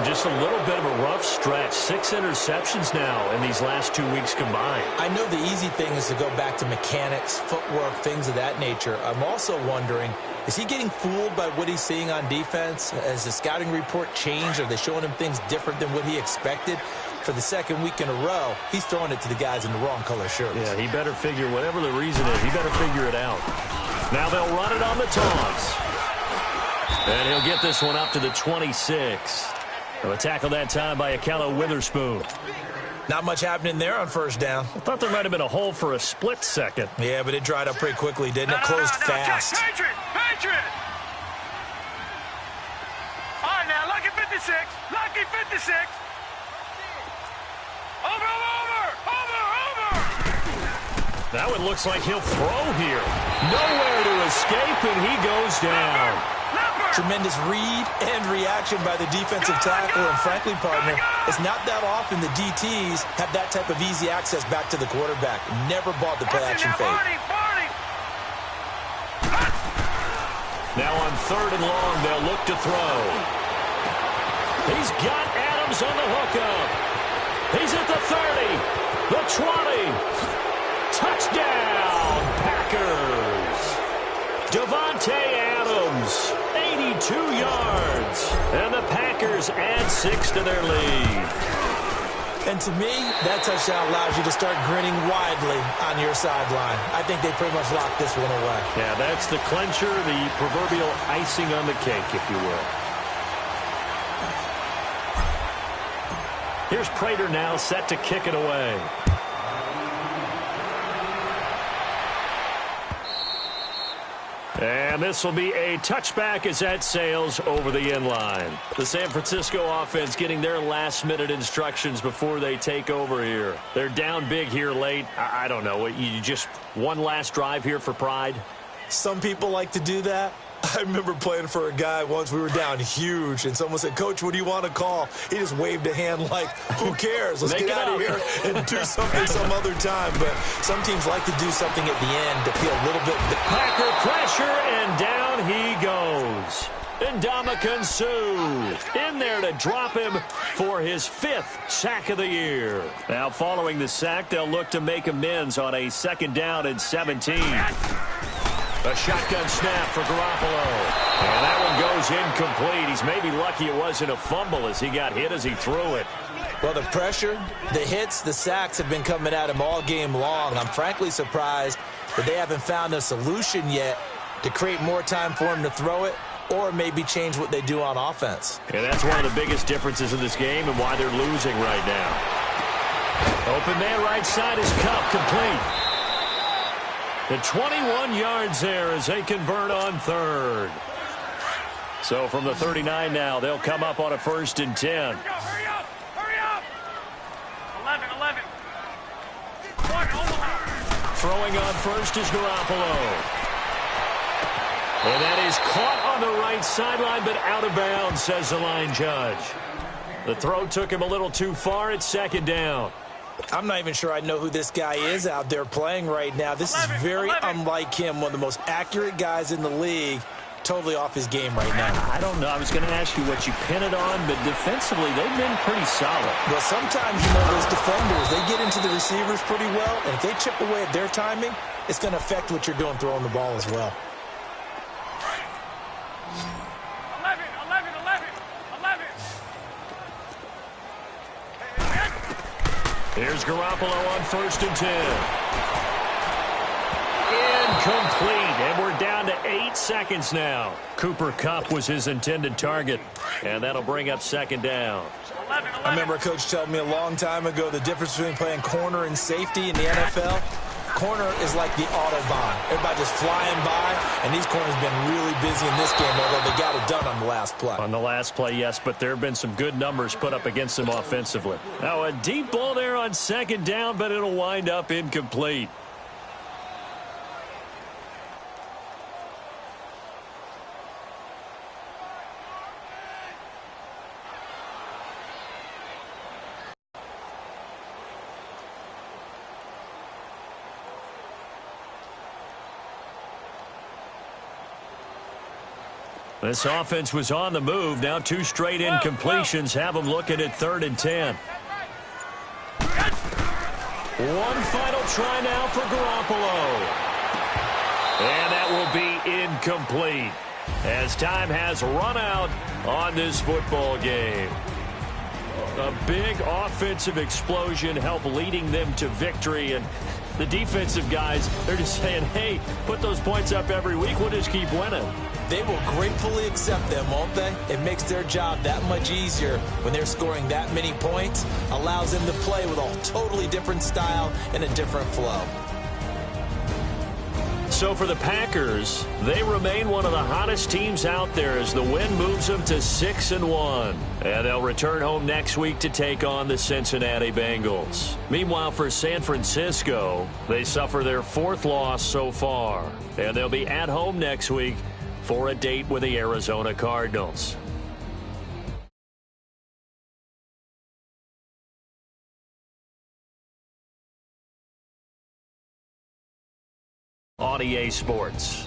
Just a little bit of a rough stretch. 6 interceptions now in these last 2 weeks combined. I know the easy thing is to go back to mechanics, footwork, things of that nature. I'm also wondering, is he getting fooled by what he's seeing on defense? Has the scouting report changed? Are they showing him things different than what he expected? For the second week in a row, he's throwing it to the guys in the wrong color shirts. Yeah, he better figure, whatever the reason is, he better figure it out. Now they'll run it on the toss. And he'll get this one up to the 26. A tackle that time by Akello Witherspoon. Not much happening there on 1st down. I thought there might have been a hole for a split second. Yeah, but it dried up pretty quickly, didn't it? Closed fast. Patriot! All right, now, lucky 56. Lucky 56. Over! That one looks like he'll throw here. Nowhere to escape, and he goes down. Tremendous read and reaction by the defensive tackle, and frankly, partner, it's not that often the DTs have that type of easy access back to the quarterback. Never bought the play-action fake. Now on 3rd and long, they'll look to throw. He's got Adams on the hookup. He's at the 30, the 20. Touchdown, Packers. Devontae Adams, 82 yards. And the Packers add 6 to their lead. And to me, that touchdown allows you to start grinning widely on your sideline. I think they pretty much locked this one away. Yeah, that's the clincher, the proverbial icing on the cake, if you will. Here's Prater now set to kick it away. And this will be a touchback as that sails over the end line. The San Francisco offense getting their last-minute instructions before they take over here. They're down big here late. I don't know. You just one last drive here for pride? Some people like to do that. I remember playing for a guy once. We were down huge, and someone said, "Coach, what do you want to call?" He just waved a hand like, who cares? Let's get out of here and do something some other time. But some teams like to do something at the end to feel a little bit. Packer pressure, and down he goes. Ndamukong Suh in there to drop him for his 5th sack of the year. Now following the sack, they'll look to make amends on a 2nd down and 17. A shotgun snap for Garoppolo. And that one goes incomplete. He's maybe lucky it wasn't a fumble as he got hit as he threw it. Well, the pressure, the hits, the sacks have been coming at him all game long. I'm frankly surprised that they haven't found a solution yet to create more time for him to throw it or maybe change what they do on offense. And that's one of the biggest differences in this game and why they're losing right now. Open man right side is Cup, complete. The 21 yards there as they convert on 3rd. So from the 39 now, they'll come up on a 1st and 10. Hurry up! 11. Throwing on 1st is Garoppolo. And that is caught on the right sideline, but out of bounds, says the line judge. The throw took him a little too far. It's 2nd down. I'm not even sure I know who this guy is out there playing right now. This is very unlike him, one of the most accurate guys in the league. Totally off his game right now. I don't know. I was going to ask you what you pin it on, but defensively, they've been pretty solid. Well, sometimes, those defenders, they get into the receivers pretty well, and if they chip away at their timing, it's going to affect what you're doing throwing the ball as well. 11. Here's Garoppolo on 1st and 10. Incomplete, and we're down to 8 seconds now. Cooper Kupp was his intended target, and that'll bring up 2nd down. 11. I remember a coach telling me a long time ago the difference between playing corner and safety in the NFL. Corner is like the Autobahn. Everybody just flying by, and these corners have been really busy in this game, although they got it done on the last play. On the last play, yes, but there have been some good numbers put up against them offensively. Now, a deep ball there on 2nd down, but it'll wind up incomplete. This offense was on the move. Now 2 straight incompletions have them looking at 3rd and 10. One final try now for Garoppolo. And that will be incomplete as time has run out on this football game. A big offensive explosion helped leading them to victory, and the defensive guys, they're just saying, hey, put those points up every week. We'll just keep winning. They will gratefully accept them, won't they? It makes their job that much easier when they're scoring that many points. Allows them to play with a totally different style and a different flow. So for the Packers, they remain one of the hottest teams out there as the win moves them to 6-1. And they'll return home next week to take on the Cincinnati Bengals. Meanwhile, for San Francisco, they suffer their 4th loss so far. And they'll be at home next week for a date with the Arizona Cardinals. On EA Sports.